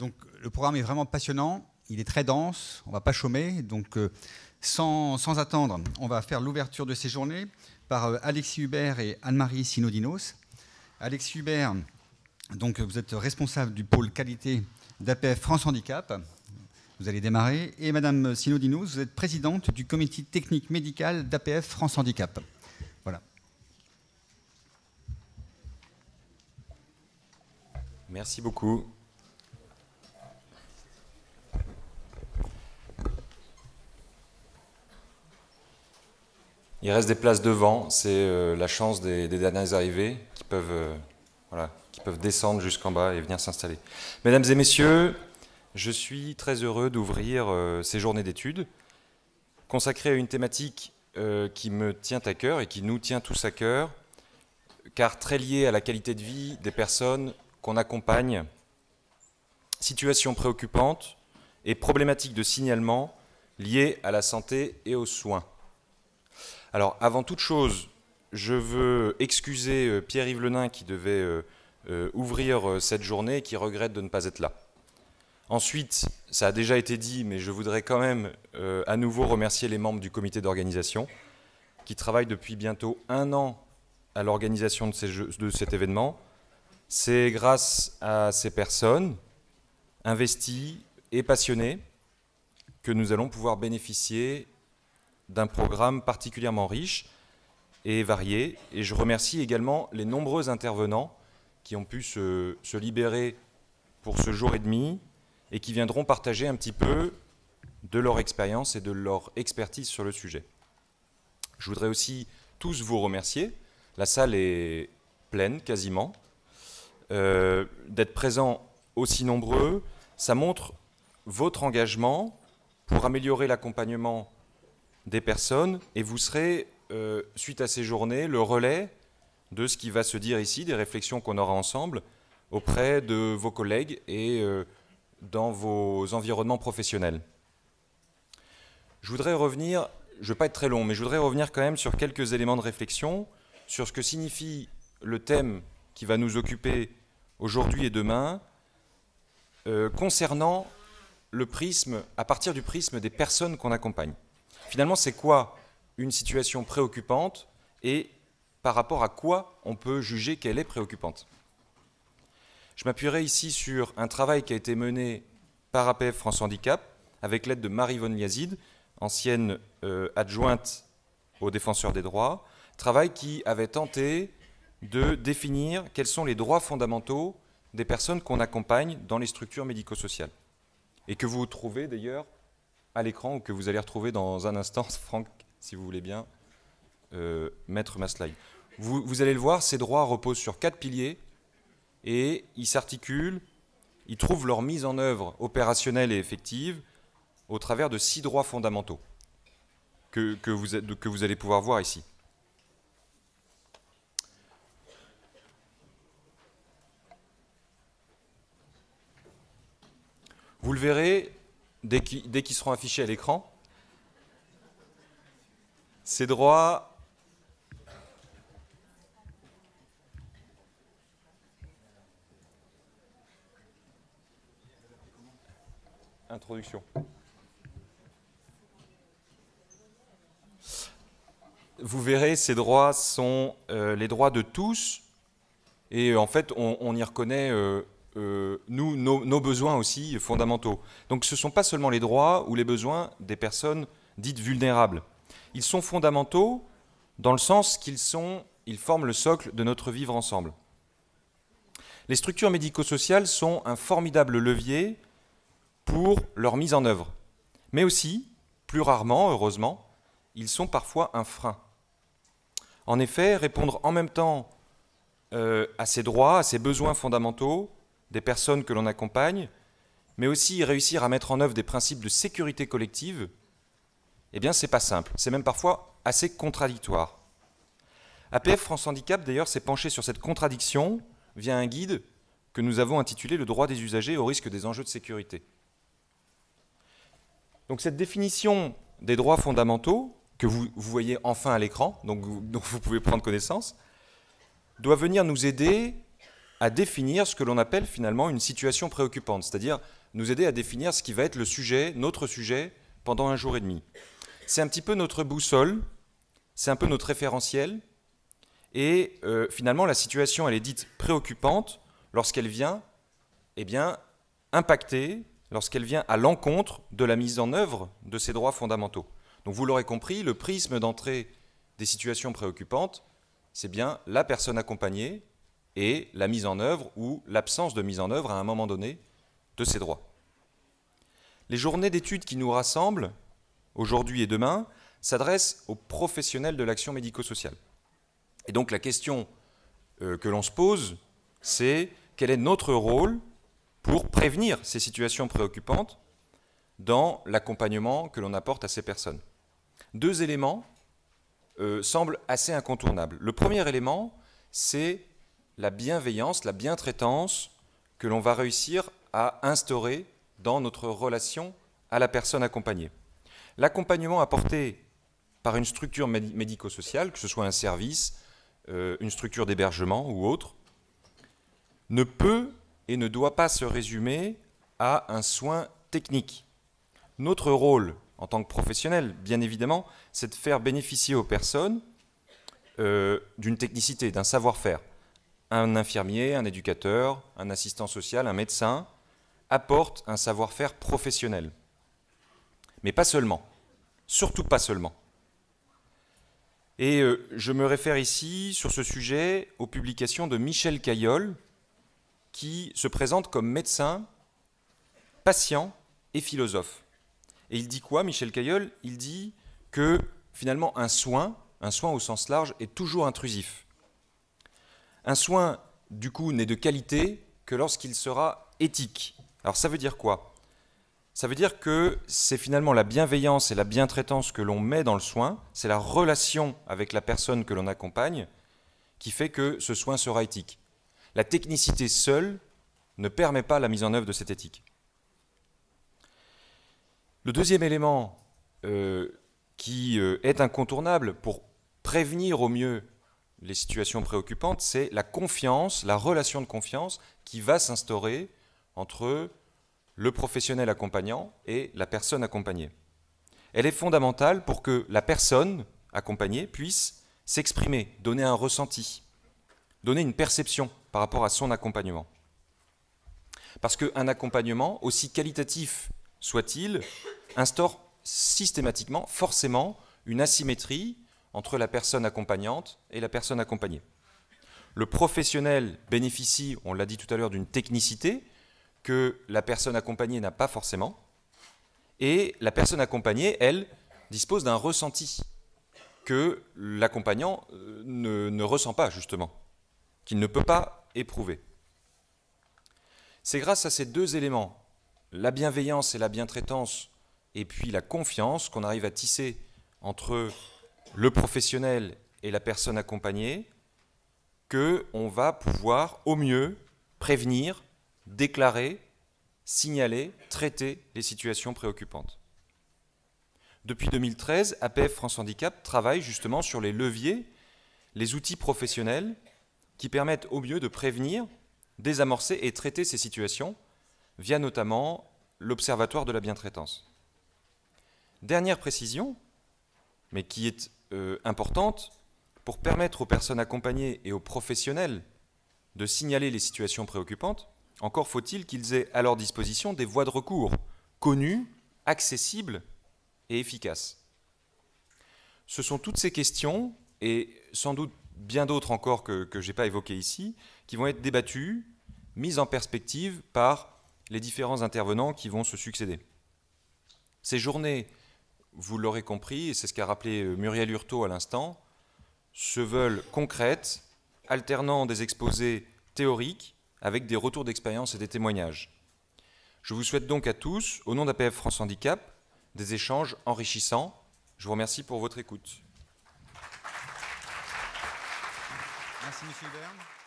Donc le programme est vraiment passionnant, il est très dense, on ne va pas chômer. Donc sans attendre, on va faire l'ouverture de ces journées par Alexis Hubert et Anne-Marie Sinodinos. Alexis Hubert, donc, vous êtes responsable du pôle qualité d'APF France Handicap. Vous allez démarrer. Et Madame Sinodinos, vous êtes présidente du comité technique médical d'APF France Handicap. Voilà. Merci beaucoup. Il reste des places devant, c'est la chance des derniers arrivés qui peuvent, qui peuvent descendre jusqu'en bas et venir s'installer. Mesdames et messieurs, je suis très heureux d'ouvrir ces journées d'études consacrées à une thématique qui me tient à cœur et qui nous tient tous à cœur, car très liée à la qualité de vie des personnes qu'on accompagne, situations préoccupantes et problématiques de signalement liées à la santé et aux soins. Alors, avant toute chose, je veux excuser Pierre-Yves Lenain qui devait ouvrir cette journée et qui regrette de ne pas être là. Ensuite, ça a déjà été dit, mais je voudrais quand même à nouveau remercier les membres du comité d'organisation qui travaillent depuis bientôt 1 an à l'organisation de cet événement. C'est grâce à ces personnes investies et passionnées que nous allons pouvoir bénéficier d'un programme particulièrement riche et varié. Et je remercie également les nombreux intervenants qui ont pu se libérer pour ce jour et demi et qui viendront partager un petit peu de leur expérience et de leur expertise sur le sujet. Je voudrais aussi tous vous remercier. La salle est pleine quasiment. D'être présents aussi nombreux, ça montre votre engagement pour améliorer l'accompagnement des personnes, et vous serez, suite à ces journées, le relais de ce qui va se dire ici, des réflexions qu'on aura ensemble auprès de vos collègues et dans vos environnements professionnels. Je voudrais revenir, je ne vais pas être très long, mais je voudrais revenir quand même sur quelques éléments de réflexion, sur ce que signifie le thème qui va nous occuper aujourd'hui et demain, concernant le prisme, à partir du prisme des personnes qu'on accompagne. Finalement, c'est quoi une situation préoccupante et par rapport à quoi on peut juger qu'elle est préoccupante? Je m'appuierai ici sur un travail qui a été mené par APF France Handicap avec l'aide de Marie-Vonne Liazid, ancienne adjointe au défenseur des droits, travail qui avait tenté de définir quels sont les droits fondamentaux des personnes qu'on accompagne dans les structures médico-sociales et que vous trouvez d'ailleurs à l'écran ou que vous allez retrouver dans un instant, Franck, si vous voulez bien mettre ma slide. Vous allez le voir, ces droits reposent sur 4 piliers et ils s'articulent, ils trouvent leur mise en œuvre opérationnelle et effective au travers de 6 droits fondamentaux que vous allez pouvoir voir ici. Vous le verrez dès qu'ils seront affichés à l'écran. Ces droits introduction. Vous verrez, ces droits sont les droits de tous et en fait on y reconnaît nos besoins aussi fondamentaux. Donc ce ne sont pas seulement les droits ou les besoins des personnes dites vulnérables. Ils sont fondamentaux dans le sens qu'ils forment le socle de notre vivre ensemble. Les structures médico-sociales sont un formidable levier pour leur mise en œuvre. Mais aussi, plus rarement, heureusement, ils sont parfois un frein. En effet, répondre en même temps à ces droits, à ces besoins fondamentaux des personnes que l'on accompagne, mais aussi réussir à mettre en œuvre des principes de sécurité collective, eh bien, c'est pas simple. C'est même parfois assez contradictoire. APF France Handicap, d'ailleurs, s'est penché sur cette contradiction via un guide que nous avons intitulé « Le droit des usagers au risque des enjeux de sécurité ». Donc cette définition des droits fondamentaux, que vous voyez enfin à l'écran, dont vous pouvez prendre connaissance, doit venir nous aider à définir ce que l'on appelle finalement une situation préoccupante, c'est-à-dire nous aider à définir ce qui va être le sujet, notre sujet, pendant un jour et demi. C'est un petit peu notre boussole, c'est un peu notre référentiel, et finalement la situation elle est dite préoccupante lorsqu'elle vient impacter, lorsqu'elle vient à l'encontre de la mise en œuvre de ces droits fondamentaux. Donc vous l'aurez compris, le prisme d'entrée des situations préoccupantes, c'est bien la personne accompagnée et la mise en œuvre ou l'absence de mise en œuvre à un moment donné de ces droits. Les journées d'études qui nous rassemblent, aujourd'hui et demain, s'adressent aux professionnels de l'action médico-sociale. Et donc la question que l'on se pose, c'est quel est notre rôle pour prévenir ces situations préoccupantes dans l'accompagnement que l'on apporte à ces personnes. Deux éléments semblent assez incontournables. Le premier élément, c'est la bienveillance, la bientraitance que l'on va réussir à instaurer dans notre relation à la personne accompagnée. L'accompagnement apporté par une structure médico-sociale, que ce soit un service, une structure d'hébergement ou autre, ne peut et ne doit pas se résumer à un soin technique. Notre rôle en tant que professionnel, bien évidemment, c'est de faire bénéficier aux personnes d'une technicité, d'un savoir-faire. Un infirmier, un éducateur, un assistant social, un médecin apportent un savoir-faire professionnel. Mais pas seulement, surtout pas seulement. Et je me réfère ici, sur ce sujet, aux publications de Michel Caillol, qui se présente comme médecin, patient et philosophe. Et il dit quoi, Michel Caillol? Il dit que finalement un soin au sens large, est toujours intrusif. Un soin, du coup, n'est de qualité que lorsqu'il sera éthique. Alors ça veut dire quoi? Ça veut dire que c'est finalement la bienveillance et la bientraitance que l'on met dans le soin, c'est la relation avec la personne que l'on accompagne qui fait que ce soin sera éthique. La technicité seule ne permet pas la mise en œuvre de cette éthique. Le deuxième élément qui est incontournable pour prévenir au mieux les situations préoccupantes, c'est la confiance, la relation de confiance qui va s'instaurer entre le professionnel accompagnant et la personne accompagnée. Elle est fondamentale pour que la personne accompagnée puisse s'exprimer, donner un ressenti, donner une perception par rapport à son accompagnement. Parce qu'un accompagnement, aussi qualitatif soit-il, instaure systématiquement, forcément, une asymétrie entre la personne accompagnante et la personne accompagnée. Le professionnel bénéficie, on l'a dit tout à l'heure, d'une technicité que la personne accompagnée n'a pas forcément, et la personne accompagnée, elle, dispose d'un ressenti que l'accompagnant ne ressent pas, justement, qu'il ne peut pas éprouver. C'est grâce à ces deux éléments, la bienveillance et la bientraitance, et puis la confiance qu'on arrive à tisser entre le professionnel et la personne accompagnée, qu'on va pouvoir au mieux prévenir, déclarer, signaler, traiter les situations préoccupantes. Depuis 2013, APF France Handicap travaille justement sur les leviers, les outils professionnels qui permettent au mieux de prévenir, désamorcer et traiter ces situations via notamment l'Observatoire de la bientraitance. Dernière précision, mais qui est importante, pour permettre aux personnes accompagnées et aux professionnels de signaler les situations préoccupantes, encore faut-il qu'ils aient à leur disposition des voies de recours connues, accessibles et efficaces. Ce sont toutes ces questions, et sans doute bien d'autres encore que je n'ai pas évoquées ici, qui vont être débattues, mises en perspective par les différents intervenants qui vont se succéder. Ces journées, vous l'aurez compris, et c'est ce qu'a rappelé Muriel Hurtaud à l'instant, se veulent concrètes, alternant des exposés théoriques avec des retours d'expérience et des témoignages. Je vous souhaite donc à tous, au nom d'APF France Handicap, des échanges enrichissants. Je vous remercie pour votre écoute. Merci, M. Hubert.